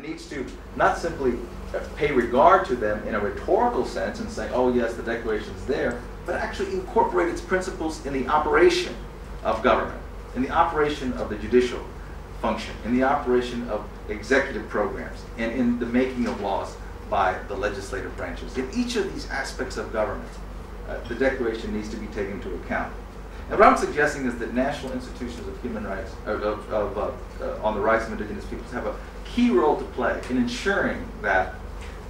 needs to not simply pay regard to them in a rhetorical sense and say, oh yes, the Declaration is there, but actually incorporate its principles in the operation of government, in the operation of the judicial function, in the operation of executive programs, and in the making of laws by the legislative branches. In each of these aspects of government, the Declaration needs to be taken into account. And what I'm suggesting is that national institutions of human rights, on the rights of indigenous peoples, have a key role to play in ensuring that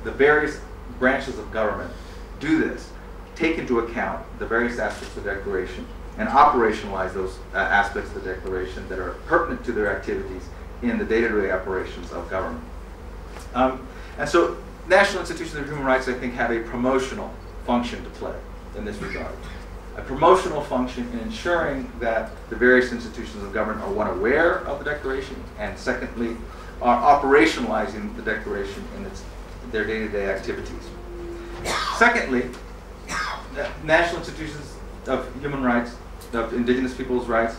the various branches of government do this, take into account the various aspects of the Declaration, and operationalize those aspects of the Declaration that are pertinent to their activities in the day-to-day operations of government. And so national institutions of human rights, I think, have a promotional function to play in this regard. A promotional function in ensuring that the various institutions of government are, one, aware of the Declaration, and secondly, are operationalizing the Declaration in their day-to-day activities. Secondly, national institutions of human rights, of indigenous people's rights,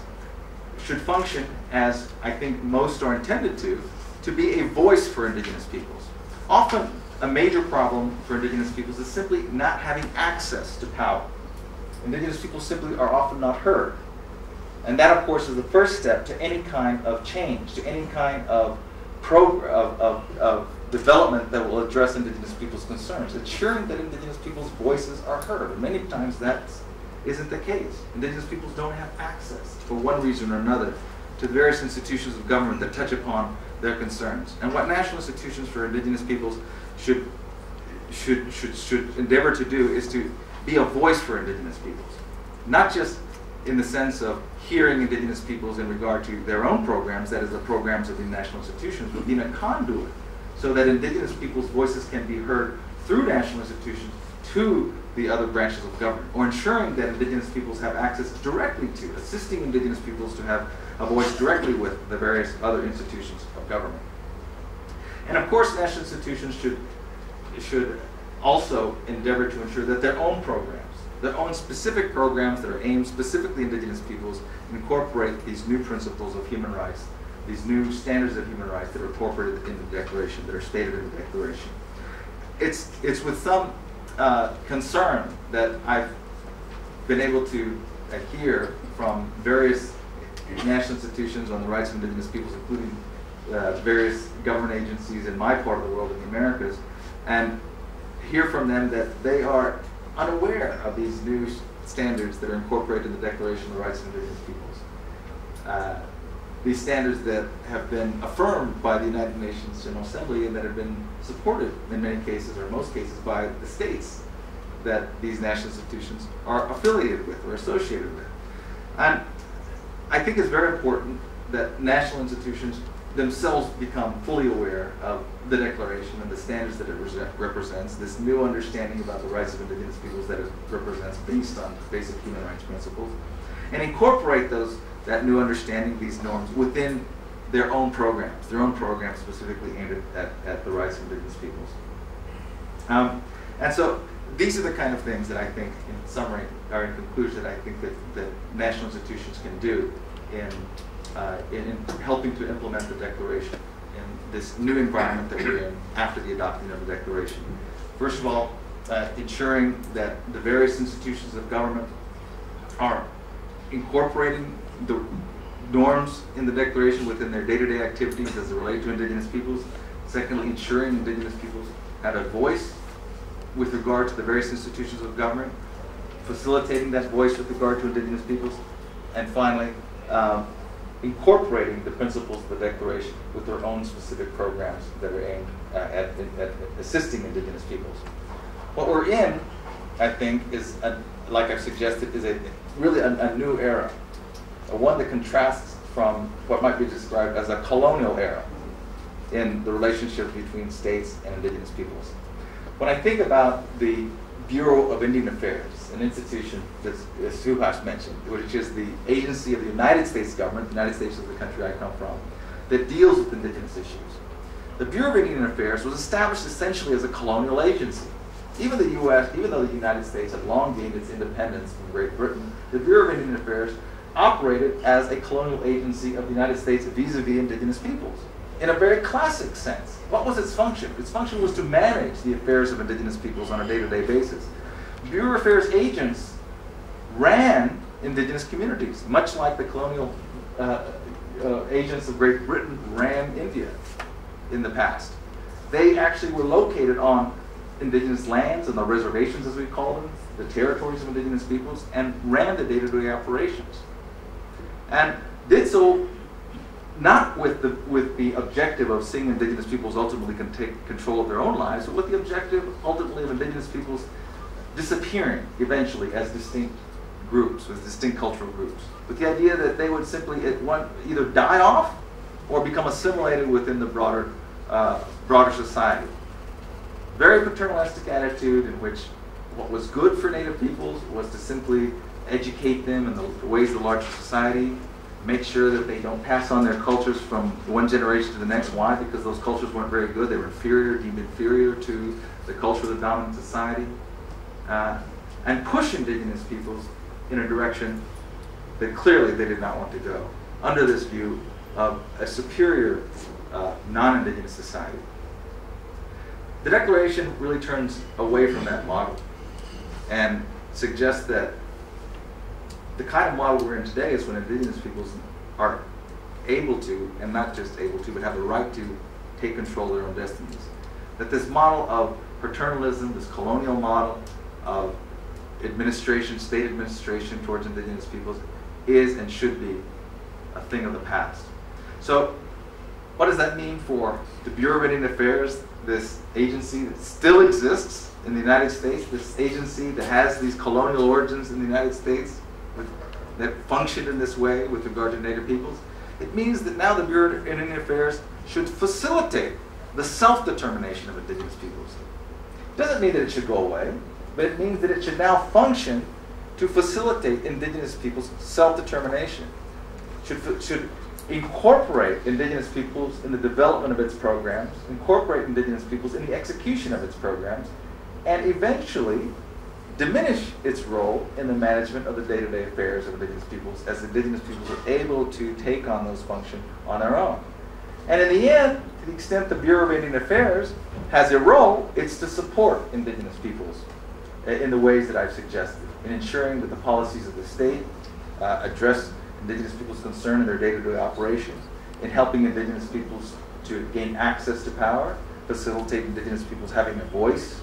should function as, I think most are intended to be a voice for indigenous peoples. Often, a major problem for indigenous peoples is simply not having access to power. Indigenous people simply are often not heard. And that, of course, is the first step to any kind of change, to any kind of development that will address indigenous people's concerns, ensuring that indigenous people's voices are heard. And many times that isn't the case. Indigenous peoples don't have access, for one reason or another, to the various institutions of government that touch upon their concerns. And what national institutions for indigenous peoples should endeavor to do is to be a voice for indigenous peoples, not just in the sense of hearing indigenous peoples in regard to their own programs, that is the programs of the national institutions, but being a conduit so that indigenous people's voices can be heard through national institutions to the other branches of government, or ensuring that indigenous peoples have access directly to, assisting indigenous peoples to have a voice directly with the various other institutions of government. And of course, national institutions should also endeavor to ensure that their own programs, their own specific programs that are aimed specifically at indigenous peoples, incorporate these new principles of human rights, these new standards of human rights that are incorporated in the Declaration, that are stated in the Declaration. It's with some concern that I've been able to hear from various national institutions on the rights of indigenous peoples, including various government agencies in my part of the world, in the Americas, and hear from them that they are unaware of these new standards that are incorporated in the Declaration of the Rights of Indigenous Peoples. These standards that have been affirmed by the United Nations General Assembly and that have been supported in many cases, or most cases, by the states that these national institutions are affiliated with or associated with. And I think it's very important that national institutions themselves become fully aware of the Declaration and the standards that it represents, this new understanding about the rights of indigenous peoples that it represents based on basic human rights principles, and incorporate that new understanding, these norms, within their own programs specifically aimed at the rights of indigenous peoples. And so these are the kind of things that I think, in summary, or in conclusion, that I think that national institutions can do in helping to implement the Declaration in this new environment that we're in after the adoption of the Declaration. First of all, ensuring that the various institutions of government are incorporating the norms in the Declaration within their day-to-day activities as they relate to indigenous peoples. Secondly, ensuring indigenous peoples have a voice with regard to the various institutions of government, facilitating that voice with regard to indigenous peoples, and finally, incorporating the principles of the Declaration with their own specific programs that are aimed at assisting indigenous peoples. What we're in, I think, is, like I've suggested, is really a new era, one that contrasts from what might be described as a colonial era in the relationship between states and indigenous peoples. When I think about the Bureau of Indian Affairs, an institution that Suhas mentioned, which is the agency of the United States government, the United States is the country I come from, that deals with indigenous issues. The Bureau of Indian Affairs was established essentially as a colonial agency. Even the U.S., even though the United States had long gained its independence from Great Britain, the Bureau of Indian Affairs operated as a colonial agency of the United States vis-a-vis indigenous peoples. in a very classic sense. What was its function? Its function was to manage the affairs of indigenous peoples on a day-to-day basis. Bureau of Affairs agents ran indigenous communities, much like the colonial agents of Great Britain ran India in the past. They actually were located on indigenous lands and the reservations, as we call them, the territories of indigenous peoples, and ran the day-to-day operations. And did so not with the objective of seeing indigenous peoples ultimately can take control of their own lives, but with the objective ultimately of indigenous peoples disappearing eventually as distinct groups, as distinct cultural groups, with the idea that they would simply either die off or become assimilated within the broader society. Very paternalistic attitude in which what was good for Native peoples was to simply educate them in the ways of the larger society, make sure that they don't pass on their cultures from one generation to the next. Why? Because those cultures weren't very good. They were inferior, deemed inferior to the culture of the dominant society. And push indigenous peoples in a direction that clearly they did not want to go, under this view of a superior non-indigenous society. The Declaration really turns away from that model and suggests that the kind of model we're in today is when indigenous peoples are able to, and not just able to, but have the right to take control of their own destinies. That this model of paternalism, this colonial model of administration, state administration towards indigenous peoples is and should be a thing of the past. So what does that mean for the Bureau of Indian Affairs, this agency that still exists in the United States, this agency that has these colonial origins in the United States, that functioned in this way with regard to Native peoples? It means that now the Bureau of Indian Affairs should facilitate the self-determination of indigenous peoples. It doesn't mean that it should go away, but it means that it should now function to facilitate indigenous peoples' self-determination. Should incorporate indigenous peoples in the development of its programs, incorporate indigenous peoples in the execution of its programs, and eventually diminish its role in the management of the day-to-day affairs of indigenous peoples as indigenous peoples are able to take on those functions on their own. And in the end, to the extent the Bureau of Indian Affairs has a role, it's to support indigenous peoples in the ways that I've suggested, in ensuring that the policies of the state address indigenous people's concern in their day-to-day operations, in helping indigenous peoples to gain access to power, facilitate indigenous peoples having a voice,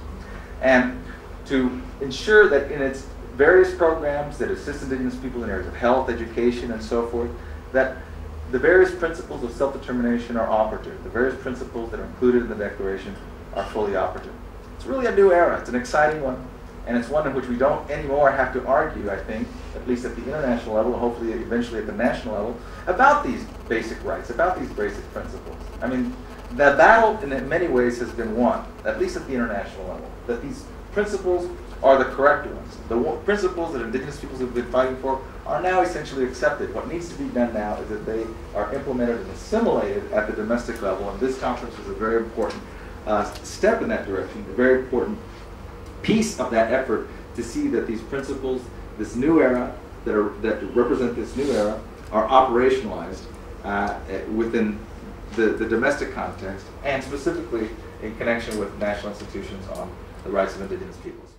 and to ensure that in its various programs that assist indigenous people in areas of health, education, and so forth, that the various principles of self-determination are operative. The various principles that are included in the Declaration are fully operative. It's really a new era. It's an exciting one, and it's one in which we don't anymore have to argue, I think, at least at the international level, hopefully eventually at the national level, about these basic rights, about these basic principles. I mean, the battle in many ways has been won, at least at the international level, that these principles are the correct ones. The principles that indigenous peoples have been fighting for are now essentially accepted. What needs to be done now is that they are implemented and assimilated at the domestic level, and this conference is a very important step in that direction, a very piece of that effort to see that these principles, this new era, that represent this new era, are operationalized within the domestic context, and specifically in connection with national institutions on the rights of indigenous peoples.